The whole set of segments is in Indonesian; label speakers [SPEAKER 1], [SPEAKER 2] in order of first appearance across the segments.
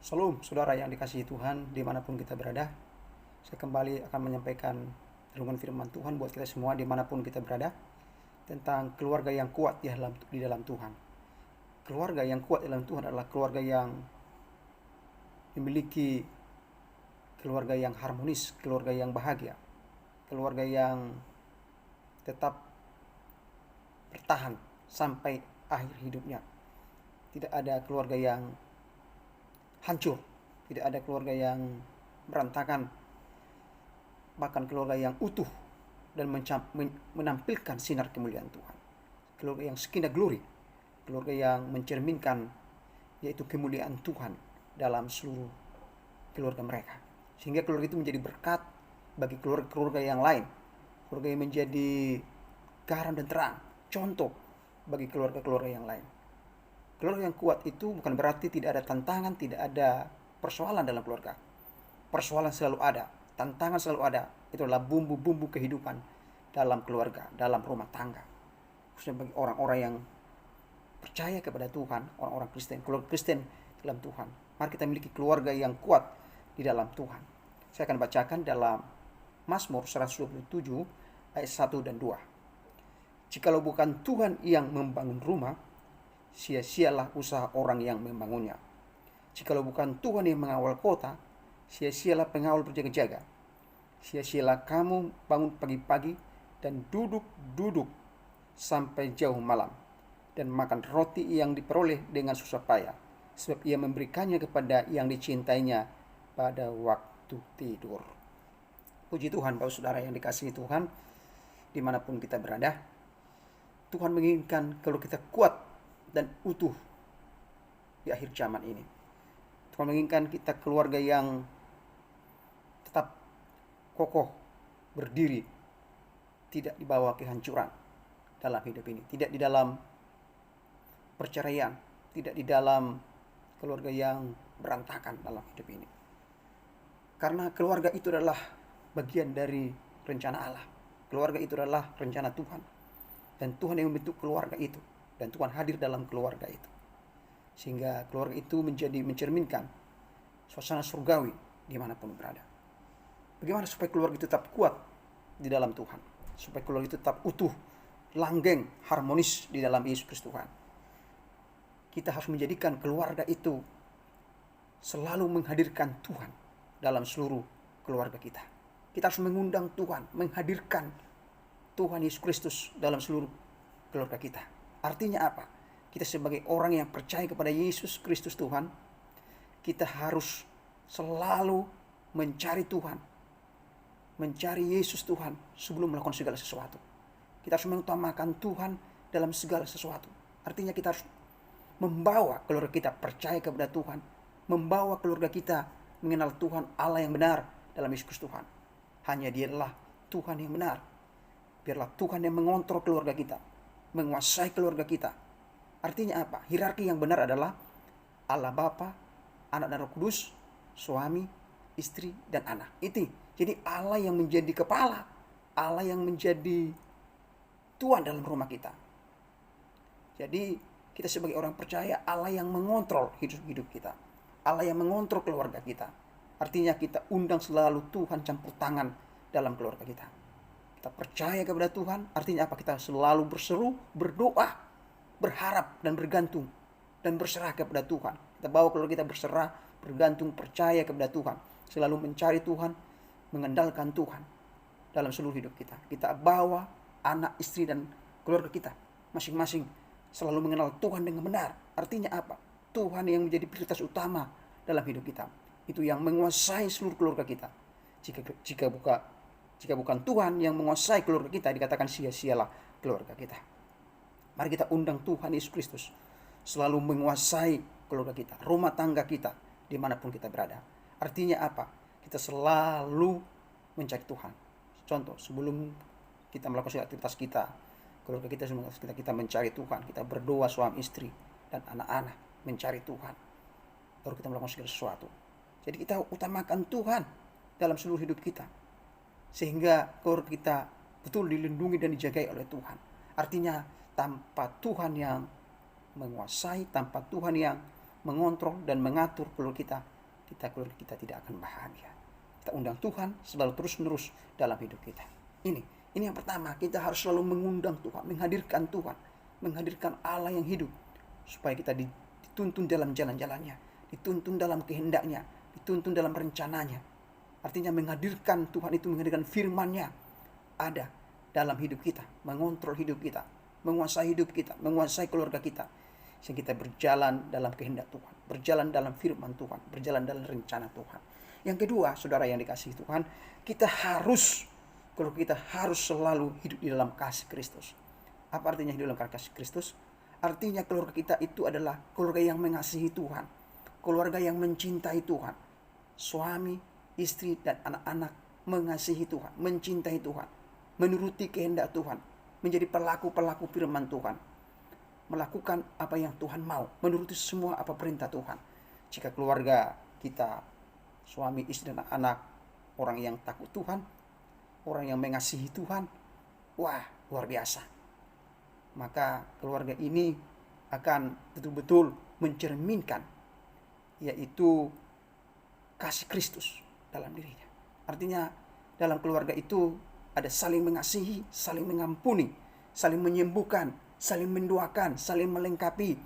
[SPEAKER 1] Shalom saudara yang dikasihi Tuhan dimanapun kita berada. Saya kembali akan menyampaikan renungan firman Tuhan buat kita semua dimanapun kita berada, tentang keluarga yang kuat di dalam Tuhan. Keluarga yang kuat di dalam Tuhan adalah keluarga yang memiliki keluarga yang harmonis, keluarga yang bahagia, keluarga yang tetap bertahan sampai akhir hidupnya. Tidak ada keluarga yang hancur, tidak ada keluarga yang berantakan, bahkan keluarga yang utuh dan menampilkan sinar kemuliaan Tuhan. Keluarga yang skinah glory, keluarga yang mencerminkan yaitu kemuliaan Tuhan dalam seluruh keluarga mereka. Sehingga keluarga itu menjadi berkat bagi keluarga-keluarga yang lain. Keluarga yang menjadi garam dan terang, contoh bagi keluarga-keluarga yang lain. Keluarga yang kuat itu bukan berarti tidak ada tantangan, tidak ada persoalan dalam keluarga. Persoalan selalu ada, tantangan selalu ada. Itu adalah bumbu-bumbu kehidupan dalam keluarga, dalam rumah tangga. Khususnya bagi orang-orang yang percaya kepada Tuhan, orang-orang Kristen, keluarga Kristen dalam Tuhan. Mari kita miliki keluarga yang kuat di dalam Tuhan. Saya akan bacakan dalam Mazmur 127 ayat 1 dan 2. Jikalau bukan Tuhan yang membangun rumah, sia-sialah usaha orang yang membangunnya. Jikalau bukan Tuhan yang mengawal kota, sia-sialah pengawal berjaga-jaga. Sia-sialah kamu bangun pagi-pagi dan duduk-duduk sampai jauh malam, dan makan roti yang diperoleh dengan susah payah, sebab ia memberikannya kepada yang dicintainya pada waktu tidur. Puji Tuhan, Bapak Saudara yang dikasihi Tuhan, dimanapun kita berada, Tuhan menginginkan kalau kita kuat dan utuh di akhir zaman ini. Tuhan menginginkan kita keluarga yang tetap kokoh, berdiri, tidak dibawa kehancuran dalam hidup ini, tidak di dalam perceraian, tidak di dalam keluarga yang berantakan dalam hidup ini. Karena keluarga itu adalah bagian dari rencana Allah. Keluarga itu adalah rencana Tuhan. Dan Tuhan yang membentuk keluarga itu. Dan Tuhan hadir dalam keluarga itu. Sehingga keluarga itu mencerminkan suasana surgawi dimanapun berada. Bagaimana supaya keluarga itu tetap kuat di dalam Tuhan, supaya keluarga itu tetap utuh, langgeng, harmonis di dalam Yesus Kristus Tuhan. Kita harus menjadikan keluarga itu selalu menghadirkan Tuhan dalam seluruh keluarga kita. Kita harus mengundang Tuhan, menghadirkan Tuhan Yesus Kristus dalam seluruh keluarga kita. Artinya apa? Kita sebagai orang yang percaya kepada Yesus Kristus Tuhan, kita harus selalu mencari Tuhan, mencari Yesus Tuhan sebelum melakukan segala sesuatu. Kita harus mengutamakan Tuhan dalam segala sesuatu. Artinya kita harus membawa keluarga kita percaya kepada Tuhan, membawa keluarga kita mengenal Tuhan Allah yang benar dalam Yesus Kristus Tuhan. Hanya Dia adalah Tuhan yang benar. Biarlah Tuhan yang mengontrol keluarga kita, menguasai keluarga kita. Artinya apa? Hierarki yang benar adalah Allah Bapa, Anak dan Roh Kudus, suami, istri, dan anak. Itu. Jadi Allah yang menjadi kepala, Allah yang menjadi Tuhan dalam rumah kita. Jadi kita sebagai orang percaya Allah yang mengontrol hidup kita. Allah yang mengontrol keluarga kita. Artinya kita undang selalu Tuhan campur tangan dalam keluarga kita. Kita percaya kepada Tuhan, artinya apa? Kita selalu berseru, berdoa, berharap dan bergantung dan berserah kepada Tuhan. Kita bawa keluarga kita berserah, bergantung, percaya kepada Tuhan. Selalu mencari Tuhan, mengandalkan Tuhan dalam seluruh hidup kita. Kita bawa anak, istri dan keluarga kita masing-masing selalu mengenal Tuhan dengan benar. Artinya apa? Tuhan yang menjadi prioritas utama dalam hidup kita. Itu yang menguasai seluruh keluarga kita. Jika bukan Tuhan yang menguasai keluarga kita, dikatakan sia-sialah keluarga kita. Mari kita undang Tuhan Yesus Kristus selalu menguasai keluarga kita, rumah tangga kita, dimanapun kita berada. Artinya apa? Kita selalu mencari Tuhan. Contoh, sebelum kita melakukan aktivitas kita, keluarga kita mencari Tuhan. Kita berdoa suami istri dan anak-anak mencari Tuhan. Baru kita melakukan segala sesuatu. Jadi kita utamakan Tuhan dalam seluruh hidup kita. Sehingga keluarga kita betul dilindungi dan dijagai oleh Tuhan. Artinya tanpa Tuhan yang menguasai, tanpa Tuhan yang mengontrol dan mengatur keluarga kita, keluarga kita tidak akan bahagia. Kita undang Tuhan selalu terus-menerus dalam hidup kita. Ini yang pertama, kita harus selalu mengundang Tuhan, menghadirkan Tuhan, menghadirkan Allah yang hidup, supaya kita dituntun dalam jalan-jalannya, dituntun dalam kehendaknya, dituntun dalam rencananya. Artinya menghadirkan Tuhan itu, menghadirkan firman-Nya ada dalam hidup kita, mengontrol hidup kita, menguasai hidup kita, menguasai keluarga kita, sehingga kita berjalan dalam kehendak Tuhan, berjalan dalam firman Tuhan, berjalan dalam rencana Tuhan. Yang kedua, saudara yang dikasihi Tuhan, kita harus selalu hidup di dalam kasih Kristus. Apa artinya hidup dalam kasih Kristus? Artinya keluarga kita itu adalah keluarga yang mengasihi Tuhan, keluarga yang mencintai Tuhan. Suami, istri, dan anak-anak mengasihi Tuhan, mencintai Tuhan, menuruti kehendak Tuhan, menjadi pelaku-pelaku firman Tuhan, melakukan apa yang Tuhan mau, menuruti semua apa perintah Tuhan. Jika keluarga kita, suami, istri, dan anak, orang yang takut Tuhan, orang yang mengasihi Tuhan, wah, luar biasa. Maka keluarga ini akan betul-betul mencerminkan, yaitu kasih Kristus dalam dirinya. Artinya dalam keluarga itu ada saling mengasihi, saling mengampuni, saling menyembuhkan, saling mendoakan, saling melengkapi,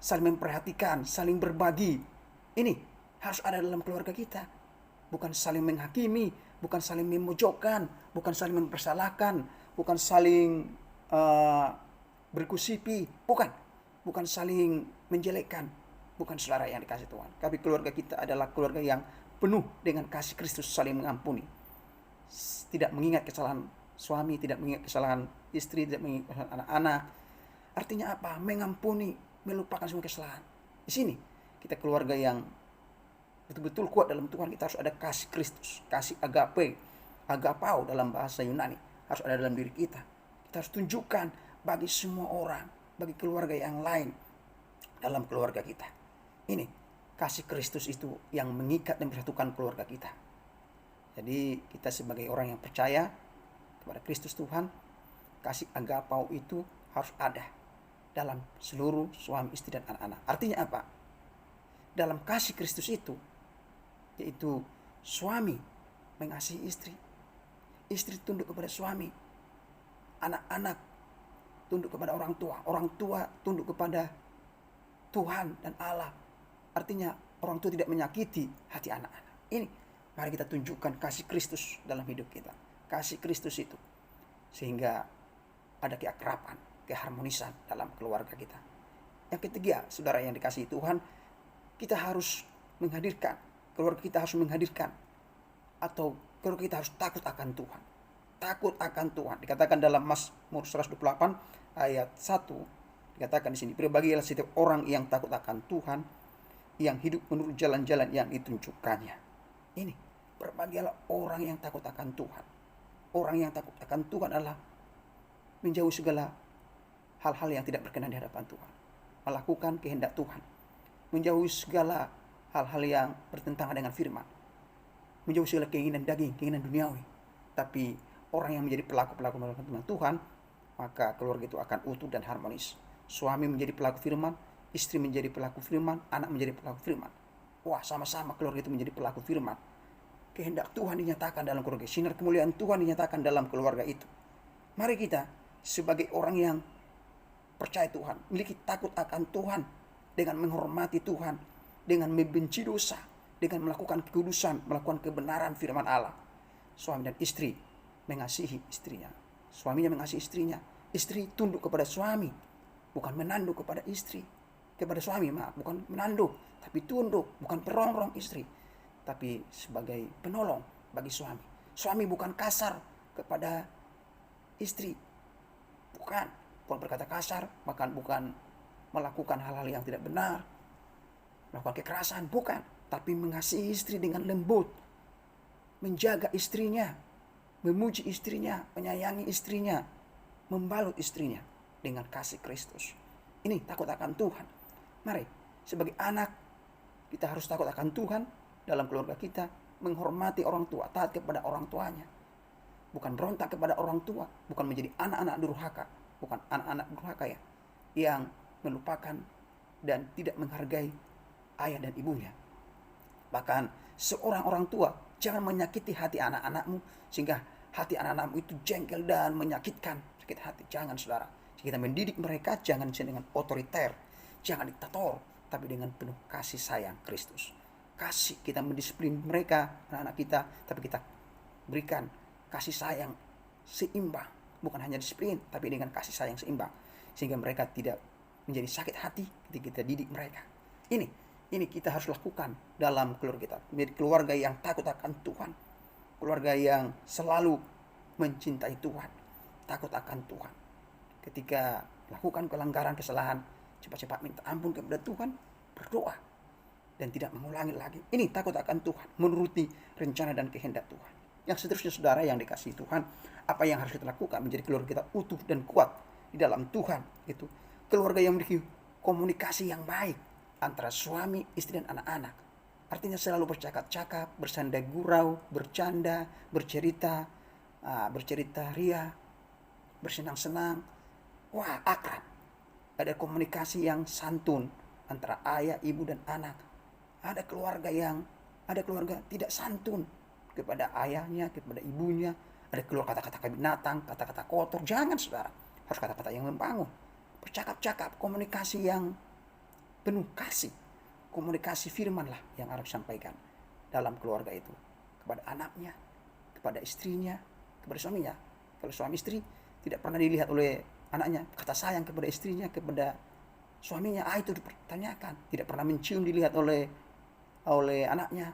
[SPEAKER 1] saling memperhatikan, saling berbagi. Ini harus ada dalam keluarga kita. Bukan saling menghakimi, bukan saling memojokkan, bukan saling mempersalahkan, bukan saling berkusipi, bukan saling menjelekkan, bukan saudara yang dikasih Tuhan. Tapi keluarga kita adalah keluarga yang penuh dengan kasih Kristus, saling mengampuni, tidak mengingat kesalahan suami, tidak mengingat kesalahan istri, tidak mengingat kesalahan anak-anak. Artinya apa? Mengampuni, melupakan semua kesalahan. Di sini kita keluarga yang betul-betul kuat dalam Tuhan. Kita harus ada kasih Kristus, kasih agape, agapao dalam bahasa Yunani, harus ada dalam diri kita. Kita harus tunjukkan bagi semua orang, bagi keluarga yang lain dalam keluarga kita. Ini kasih Kristus itu yang mengikat dan mempersatukan keluarga kita. Jadi kita sebagai orang yang percaya kepada Kristus Tuhan, kasih agapao itu harus ada dalam seluruh suami, istri, dan anak-anak. Artinya apa? Dalam kasih Kristus itu, yaitu suami mengasihi istri, istri tunduk kepada suami, anak-anak tunduk kepada orang tua tunduk kepada Tuhan dan Allah. Artinya orang tua tidak menyakiti hati anak-anak. Ini mari kita tunjukkan kasih Kristus dalam hidup kita, kasih Kristus itu, sehingga ada keakraban, keharmonisan dalam keluarga kita. Yang ketiga, saudara yang dikasihi Tuhan, kita harus menghadirkan, keluarga kita harus menghadirkan, atau keluarga kita harus takut akan Tuhan. Takut akan Tuhan. Dikatakan dalam Mazmur 128 ayat 1, dikatakan di sini, berbahagialah setiap orang yang takut akan Tuhan, yang hidup menurut jalan-jalan yang ditunjukkannya. Ini, berbahagialah orang yang takut akan Tuhan. Orang yang takut akan Tuhan adalah menjauhi segala hal-hal yang tidak berkenan di hadapan Tuhan, melakukan kehendak Tuhan, menjauhi segala hal-hal yang bertentangan dengan firman, menjauhi segala keinginan daging, keinginan duniawi. Tapi orang yang menjadi pelaku-pelaku melakukan firman Tuhan, maka keluarga itu akan utuh dan harmonis. Suami menjadi pelaku firman, istri menjadi pelaku firman, anak menjadi pelaku firman. Wah, sama-sama keluarga itu menjadi pelaku firman. Kehendak Tuhan dinyatakan dalam keluarga, sinar kemuliaan Tuhan dinyatakan dalam keluarga itu. Mari kita sebagai orang yang percaya Tuhan, memiliki takut akan Tuhan, dengan menghormati Tuhan, dengan membenci dosa, dengan melakukan kekudusan, melakukan kebenaran firman Allah. Suami dan istri mengasihi istrinya, suaminya mengasihi istrinya, istri tunduk kepada suami, bukan menanduk kepada istri, kepada suami, bukan menanduk, tapi tunduk, bukan perongrong istri, tapi sebagai penolong bagi suami. Suami bukan kasar kepada istri, bukan berkata kasar, bahkan bukan melakukan hal-hal yang tidak benar, melakukan kekerasan, bukan, tapi mengasihi istri dengan lembut, menjaga istrinya, memuji istrinya, menyayangi istrinya, membalut istrinya dengan kasih Kristus. Ini takut akan Tuhan. Mari, sebagai anak, kita harus takut akan Tuhan dalam keluarga kita, menghormati orang tua, taat kepada orang tuanya, bukan berontak kepada orang tua, bukan menjadi anak-anak durhaka, bukan anak-anak durhaka yang melupakan dan tidak menghargai ayah dan ibunya. Bahkan seorang orang tua jangan menyakiti hati anak-anakmu sehingga hati anak-anakmu itu jengkel dan menyakitkan, sakit hati. Jangan, saudara. Kita mendidik mereka jangan dengan otoriter, jangan diktator, tapi dengan penuh kasih sayang Kristus. Kasih, kita mendisiplin mereka, anak-anak kita, tapi kita berikan kasih sayang seimbang. Bukan hanya disiplin, tapi dengan kasih sayang seimbang. Sehingga mereka tidak menjadi sakit hati ketika kita didik mereka. Ini kita harus lakukan dalam keluarga kita. Menjadi keluarga yang takut akan Tuhan. Keluarga yang selalu mencintai Tuhan. Takut akan Tuhan. Ketika lakukan pelanggaran, kesalahan, cepat-cepat minta ampun kepada Tuhan, berdoa, dan tidak mengulangi lagi. Ini takut akan Tuhan, menuruti rencana dan kehendak Tuhan. Yang seterusnya, saudara yang dikasihi Tuhan, apa yang harus kita lakukan menjadi keluarga kita utuh dan kuat di dalam Tuhan, itu keluarga yang memiliki komunikasi yang baik antara suami, istri, dan anak-anak. Artinya selalu bercakap-cakap, bersanda gurau, bercanda, bercerita ria, bersenang-senang. Wah, akrab. Ada komunikasi yang santun antara ayah, ibu, dan anak. Ada keluarga tidak santun kepada ayahnya, kepada ibunya. Ada keluar kata-kata binatang, kata-kata kotor. Jangan, saudara. Harus kata-kata yang membangun. Bercakap-cakap, komunikasi yang penuh kasih. Komunikasi firman lah yang harus disampaikan dalam keluarga itu. Kepada anaknya, kepada istrinya, kepada suaminya. Kalau suami istri tidak pernah dilihat oleh anaknya, kata sayang kepada istrinya, kepada suaminya, itu dipertanyakan. Tidak pernah mencium dilihat oleh anaknya,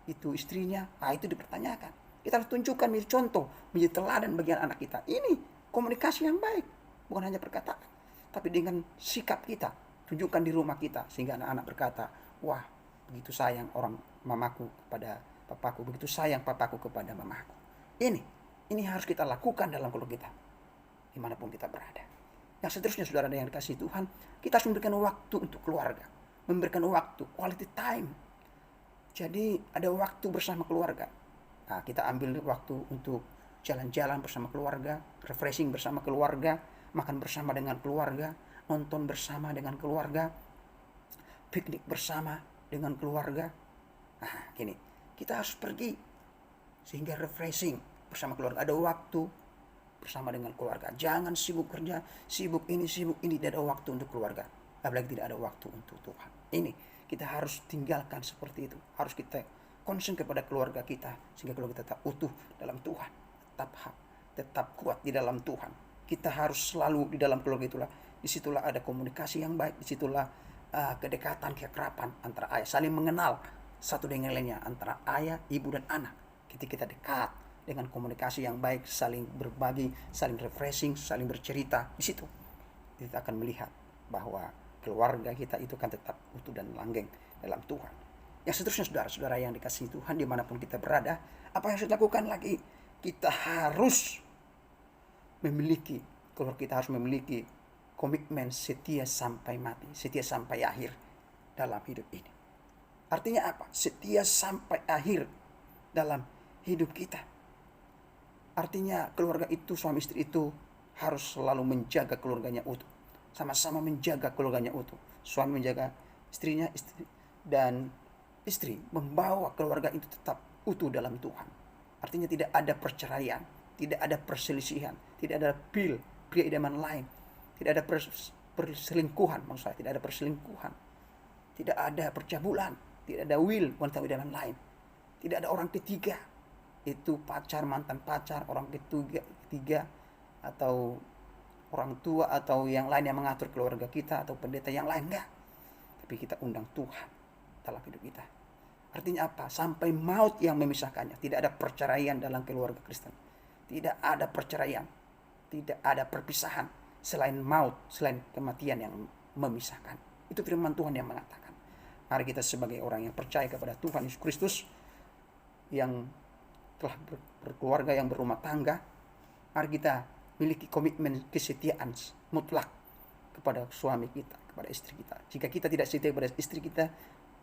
[SPEAKER 1] itu istrinya, itu dipertanyakan. Kita harus tunjukkan, menjadi contoh, menjadi teladan bagi anak kita. Ini komunikasi yang baik, bukan hanya perkataan, tapi dengan sikap kita. Tunjukkan di rumah kita, sehingga anak-anak berkata, wah, begitu sayang orang mamaku kepada papaku, begitu sayang papaku kepada mamaku. Ini harus kita lakukan dalam keluarga kita, dimanapun kita berada. Yang seterusnya, saudara yang dikasihi Tuhan, kita harus memberikan waktu untuk keluarga, memberikan waktu, quality time. Jadi ada waktu bersama keluarga. Nah, kita ambil waktu untuk jalan-jalan bersama keluarga, refreshing bersama keluarga, makan bersama dengan keluarga, nonton bersama dengan keluarga, piknik bersama dengan keluarga. Nah, kita harus pergi sehingga refreshing bersama keluarga. Ada waktu bersama dengan keluarga. Jangan sibuk kerja, sibuk ini, tidak ada waktu untuk keluarga. Apalagi tidak ada waktu untuk Tuhan. Ini kita harus tinggalkan seperti itu. Harus kita concern kepada keluarga kita, sehingga keluarga kita tetap utuh dalam Tuhan, tetap kuat di dalam Tuhan. Kita harus selalu di dalam keluarga itulah. Disitulah ada komunikasi yang baik, disitulah kedekatan, keakraban antara ayah, saling mengenal satu dengan lainnya, antara ayah, ibu, dan anak. Ketika kita dekat dengan komunikasi yang baik, saling berbagi, saling refreshing, saling bercerita, di situ kita akan melihat bahwa keluarga kita itu kan tetap utuh dan langgeng dalam Tuhan. Yang seterusnya, saudara-saudara yang dikasihi Tuhan, dimanapun kita berada, apa yang harus dilakukan lagi? Kita harus memiliki, keluarga kita harus memiliki komitmen setia sampai mati, setia sampai akhir dalam hidup ini. Artinya apa? Setia sampai akhir dalam hidup kita. Artinya keluarga itu, suami istri itu harus selalu menjaga keluarganya utuh. Sama-sama menjaga keluarganya utuh. Suami menjaga istrinya, dan istri membawa keluarga itu tetap utuh dalam Tuhan. Artinya tidak ada perceraian, tidak ada perselisihan, tidak ada pria idaman lain, tidak ada perselingkuhan, maksud saya tidak ada perselingkuhan, tidak ada percabulan, tidak ada wanita idaman lain, tidak ada orang ketiga, itu pacar, mantan pacar, orang ketiga atau orang tua atau yang lain yang mengatur keluarga kita, atau pendeta yang lain, enggak. Tapi kita undang Tuhan dalam hidup kita. Artinya apa? Sampai maut yang memisahkannya. Tidak ada perceraian dalam keluarga Kristen. Tidak ada perceraian, tidak ada perpisahan selain maut, selain kematian yang memisahkan. Itu firman Tuhan yang mengatakan. Mari kita sebagai orang yang percaya kepada Tuhan Yesus Kristus, yang telah berkeluarga, yang berumah tangga, mari kita miliki komitmen kesetiaan mutlak kepada suami kita, kepada istri kita. Jika kita tidak setia kepada istri kita,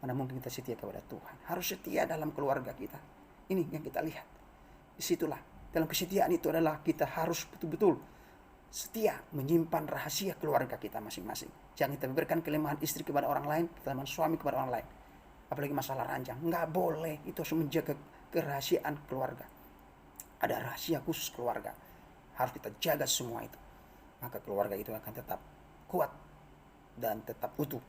[SPEAKER 1] mana mungkin kita setia kepada Tuhan. Harus setia dalam keluarga kita. Ini yang kita lihat. Disitulah, dalam kesetiaan itu adalah kita harus betul-betul setia menyimpan rahasia keluarga kita masing-masing. Jangan kita berikan kelemahan istri kepada orang lain, kelemahan suami kepada orang lain. apalagi masalah ranjang. Nggak boleh, itu harus menjaga kerahasiaan keluarga. Ada rahasia khusus keluarga, harus kita jaga semua itu. Maka keluarga itu akan tetap kuat dan tetap utuh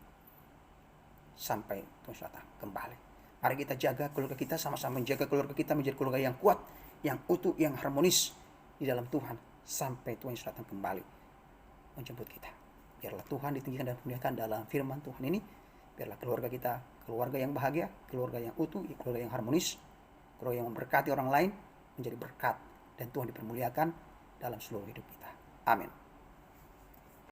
[SPEAKER 1] sampai Tuhan Yesus datang kembali. Mari kita jaga keluarga kita, sama-sama menjaga keluarga kita menjadi keluarga yang kuat, yang utuh, yang harmonis di dalam Tuhan sampai Tuhan Yesus datang kembali menjemput kita. Biarlah Tuhan ditinggikan dan dimuliakan dalam firman Tuhan ini. Biarlah keluarga kita keluarga yang bahagia, keluarga yang utuh, keluarga yang harmonis, keluarga yang memberkati orang lain, menjadi berkat, dan Tuhan dipermuliakan dalam seluruh hidup kita. Amin.